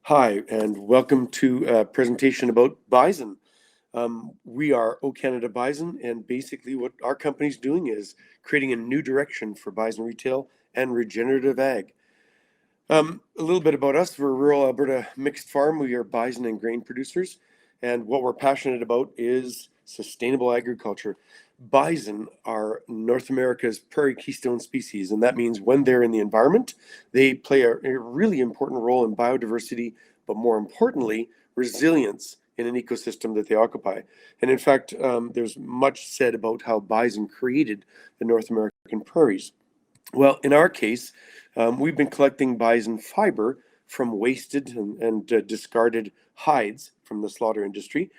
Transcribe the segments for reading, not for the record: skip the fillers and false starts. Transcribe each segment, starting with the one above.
Hi, and welcome to a presentation about Bison. We are O Canada Bison, and basically what our company's doing is creating a new direction for bison retail and regenerative ag. A little bit about us. We're a rural Alberta mixed farm. We are bison and grain producers, and what we're passionate about is sustainable agriculture. Bison are North America's prairie keystone species, and that means when they're in the environment, they play a really important role in biodiversity, but more importantly, resilience in an ecosystem that they occupy. And in fact, there's much said about how bison created the North American prairies. Well, in our case, we've been collecting bison fiber from wasted and discarded hides from the slaughter industry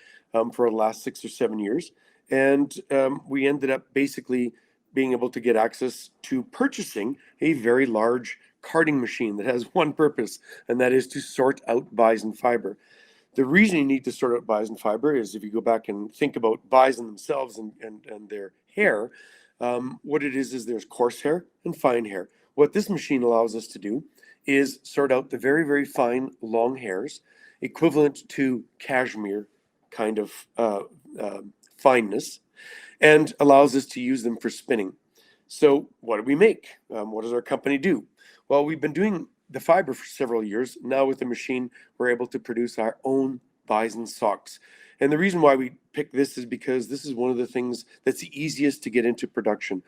for the last 6 or 7 years. And we ended up basically being able to get access to purchasing a very large carding machine that has one purpose, and that is to sort out bison fiber. The reason you need to sort out bison fiber is if you go back and think about bison themselves and their hair, what it is there's coarse hair and fine hair. What this machine allows us to do is sort out the very, very fine, long hairs, equivalent to cashmere kind of fineness, and allows us to use them for spinning. So what do we make? What does our company do? Well, we've been doing the fiber for several years. Now with the machine, we're able to produce our own bison socks. And the reason why we picked this is because this is one of the things that's the easiest to get into production.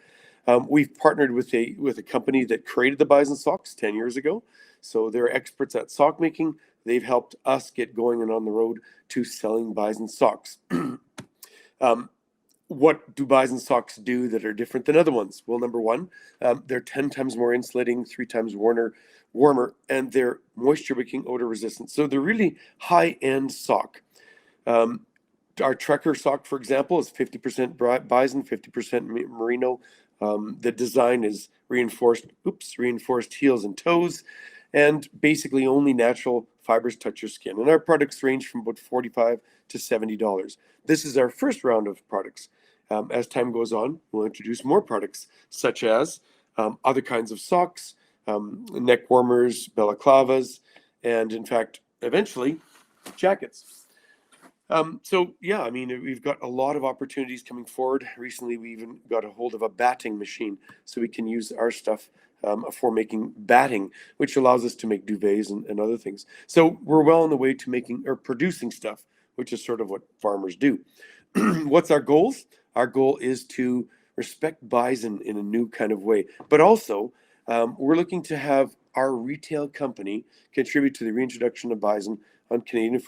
We've partnered with a company that created the bison socks 10 years ago. So they're experts at sock making. They've helped us get going and on the road to selling bison socks. What do bison socks do that are different than other ones? Well, number one, they're 10 times more insulating, 3 times warmer, and they're moisture wicking, odor resistant. So they're really high-end sock. Our Trekker sock, for example, is 50% bison, 50% merino. The design is reinforced heels and toes, and basically only natural fibers touch your skin. And our products range from about $45 to $70. This is our first round of products. As time goes on, we'll introduce more products, such as other kinds of socks, neck warmers, balaclavas, and in fact, eventually, jackets. So yeah, I mean, we've got a lot of opportunities coming forward. Recently, we even got a hold of a batting machine, so we can use our stuff for making batting, which allows us to make duvets and other things. So we're well on the way to making or producing stuff, which is sort of what farmers do. What's our goals? Our goal is to respect bison in a new kind of way, but also we're looking to have our retail company contribute to the reintroduction of bison on Canadian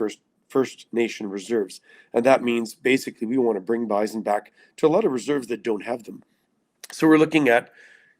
First Nation reserves. And that means basically we want to bring bison back to a lot of reserves that don't have them. So we're looking at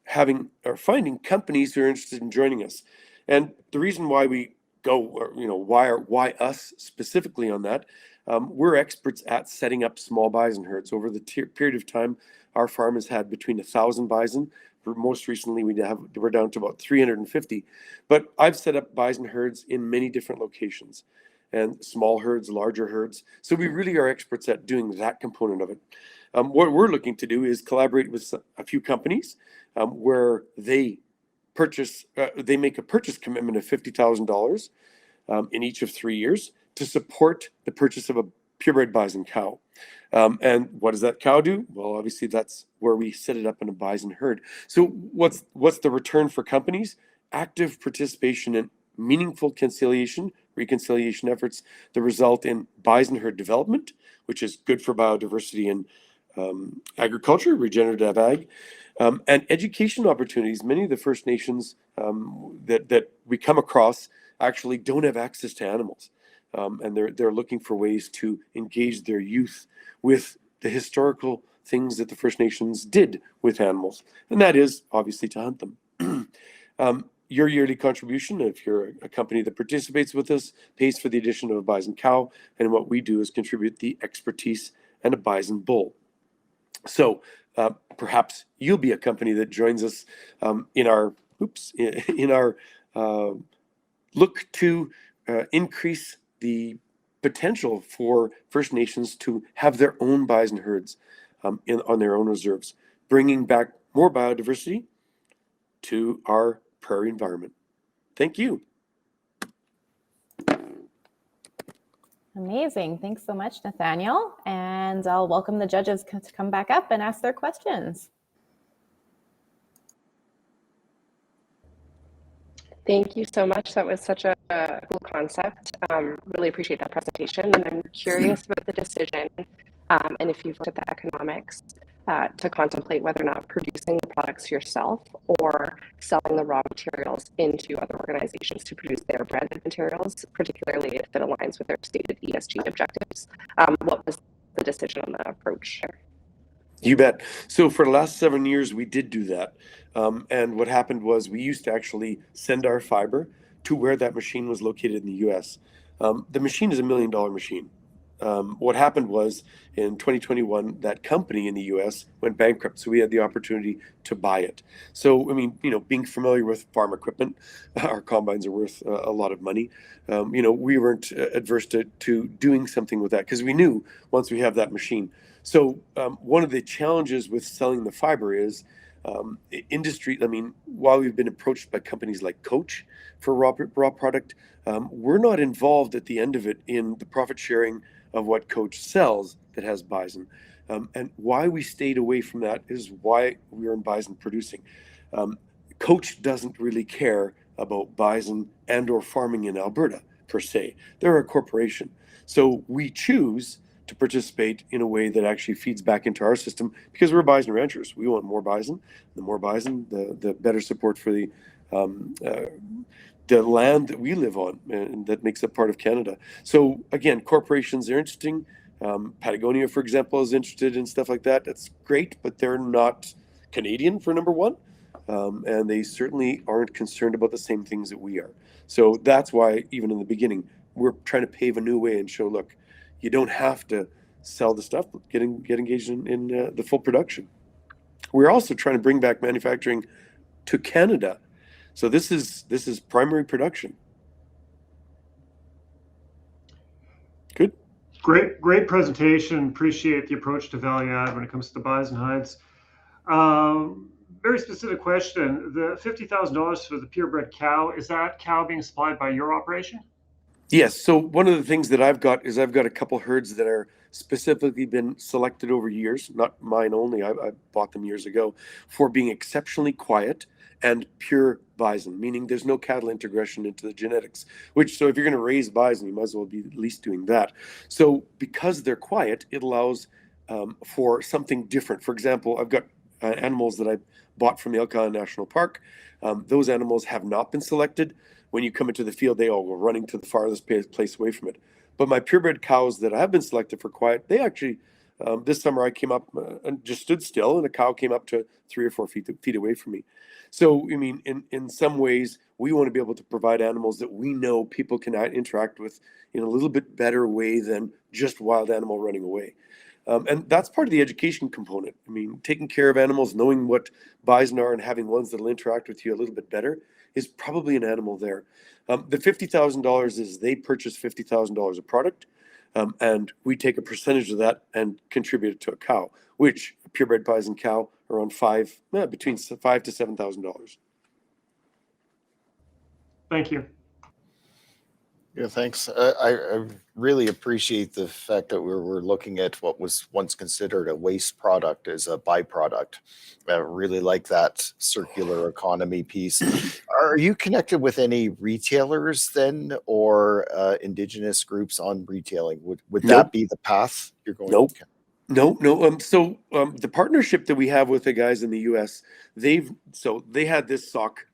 having or finding companies who are interested in joining us. And the reason why we go, or, why us specifically on that, we're experts at setting up small bison herds. Over the period of time, our farm has had between 1,000 bison. Most recently, we're down to about 350. But I've set up bison herds in many different locations, and small herds, larger herds. So we really are experts at doing that component of it. What we're looking to do is collaborate with a few companies where they make a purchase commitment of $50,000 in each of 3 years to support the purchase of a purebred bison cow. And what does that cow do? Well, obviously that's where we set it up in a bison herd. So what's the return for companies? Active participation in meaningful reconciliation efforts that result in bison herd development, which is good for biodiversity and agriculture, regenerative ag, and education opportunities. Many of the First Nations that we come across actually don't have access to animals, and they're looking for ways to engage their youth with the historical things that the First Nations did with animals, and that is obviously to hunt them. Your yearly contribution, if you're a company that participates with us, pays for the addition of a bison cow, and what we do is contribute the expertise and a bison bull. So perhaps you'll be a company that joins us in our look to increase the potential for First Nations to have their own bison herds on their own reserves, bringing back more biodiversity to our prairie environment. Thank you. Amazing. Thanks so much, Nathaniel. And I'll welcome the judges to come back up and ask their questions. Thank you so much. That was such a cool concept. Really appreciate that presentation. And I'm curious about the decision, and if you've looked at the economics, to contemplate whether or not producing the products yourself or selling the raw materials into other organizations to produce their branded materials, particularly if it aligns with their stated ESG objectives. What was the decision on the approach there? You bet. So for the last 7 years, we did do that. And what happened was we used to actually send our fiber to where that machine was located in the US. The machine is $1 million machine. What happened was in 2021, that company in the US went bankrupt. So we had the opportunity to buy it. So, I mean, being familiar with farm equipment, our combines are worth a lot of money. We weren't adverse to doing something with that because we knew once we have that machine. So one of the challenges with selling the fiber is industry. I mean, while we've been approached by companies like Coach for raw product, we're not involved at the end of it in the profit sharing of what Coach sells that has Bison. And why we stayed away from that is why we are in Bison producing. Coach doesn't really care about Bison and or farming in Alberta per se. They're a corporation. So we choose to participate in a way that actually feeds back into our system because we're bison ranchers. We want more bison. The more bison, the better support for the land that we live on and that makes up part of Canada. So again, corporations are interesting. Patagonia, for example, is interested in stuff like that. That's great, but they're not Canadian for number one. And they certainly aren't concerned about the same things that we are. So that's why even in the beginning, we're trying to pave a new way and show, look, you don't have to sell the stuff, but get engaged in the full production. We're also trying to bring back manufacturing to Canada. So this is primary production. Good. Great presentation. Appreciate the approach to value add when it comes to the bison hides. Very specific question. The $50,000 for the purebred cow, is that cow being supplied by your operation? Yes. So one of the things that I've got is I've got a couple herds that are specifically been selected over years, not mine only. I bought them years ago for being exceptionally quiet and pure bison, meaning there's no cattle integration into the genetics, so if you're going to raise bison, you might as well be at least doing that. So because they're quiet, it allows for something different. For example, I've got animals that I bought from the Yukon National Park. Those animals have not been selected. When you come into the field, they all go running to the farthest place away from it. But my purebred cows that have been selected for quiet, they actually, this summer I came up and just stood still, and a cow came up to 3 or 4 feet away from me. So, I mean, in some ways, we want to be able to provide animals that we know people can interact with in a little bit better way than just wild animal running away. And that's part of the education component. I mean, taking care of animals, knowing what bison are and having ones that'll interact with you a little bit better is probably an animal there. The $50,000 is they purchase $50,000 of product, and we take a percentage of that and contribute it to a cow, which a purebred bison cow around between $5,000 to $7,000. Thank you. Yeah, thanks. I really appreciate the fact that we're looking at what was once considered a waste product as a byproduct. I really like that circular economy piece. Are you connected with any retailers then, or Indigenous groups on retailing? Would Nope. that be the path you're going? Nope. No. So the partnership that we have with the guys in the US, they had this sock.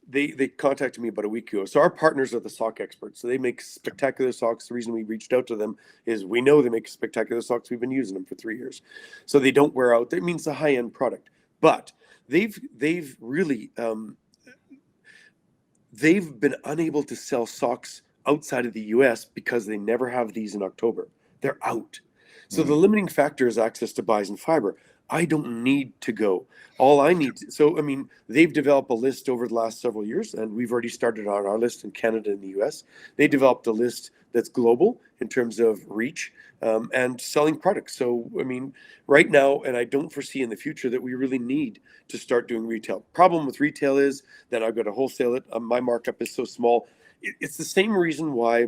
They contacted me about a week ago. So our partners are the sock experts. So they make spectacular socks. The reason we reached out to them is we know they make spectacular socks. We've been using them for 3 years. So they don't wear out. That means a high-end product. But they've really they've been unable to sell socks outside of the US because they never have these in October. They're out. So the limiting factor is access to bison fiber. I don't need to go. All I need so I mean, they've developed a list over the last several years, and we've already started on our list in Canada and the US. They developed a list that's global in terms of reach and selling products. So, I mean, right now, and I don't foresee in the future that we really need to start doing retail. Problem with retail is that I've got to wholesale it. My markup is so small. It's the same reason why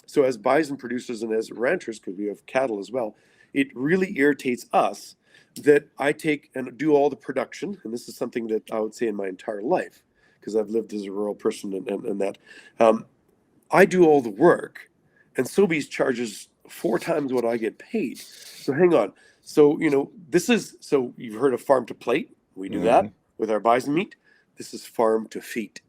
So as bison producers and as ranchers, because we have cattle as well, it really irritates us that I take and do all the production. And this is something that I would say in my entire life, because I've lived as a rural person and that. I do all the work, and Sobeys charges 4 times what I get paid. So hang on. So, so you've heard of farm to plate. We do that with our bison meat. This is farm to feet.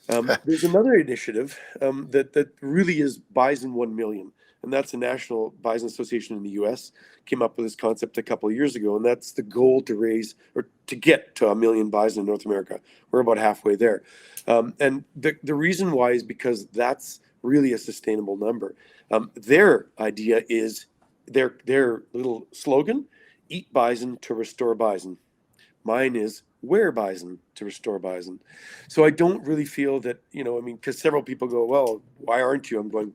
There's another initiative that really is Bison 1 million, and that's a National Bison Association in the U.S. came up with this concept a couple of years ago, and that's the goal to raise or to get to 1 million bison in North America. We're about halfway there, and the reason why is because that's really a sustainable number. Their idea is their little slogan: "Eat bison to restore bison." Mine is wear bison to restore bison. So I don't really feel that, because several people go, well, why aren't you? I'm going,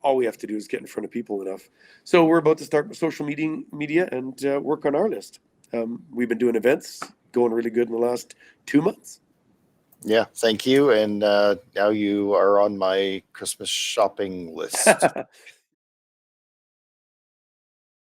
all we have to do is get in front of people enough. So we're about to start social media and work on our list. We've been doing events, going really good in the last 2 months. Yeah, thank you. And now you are on my Christmas shopping list.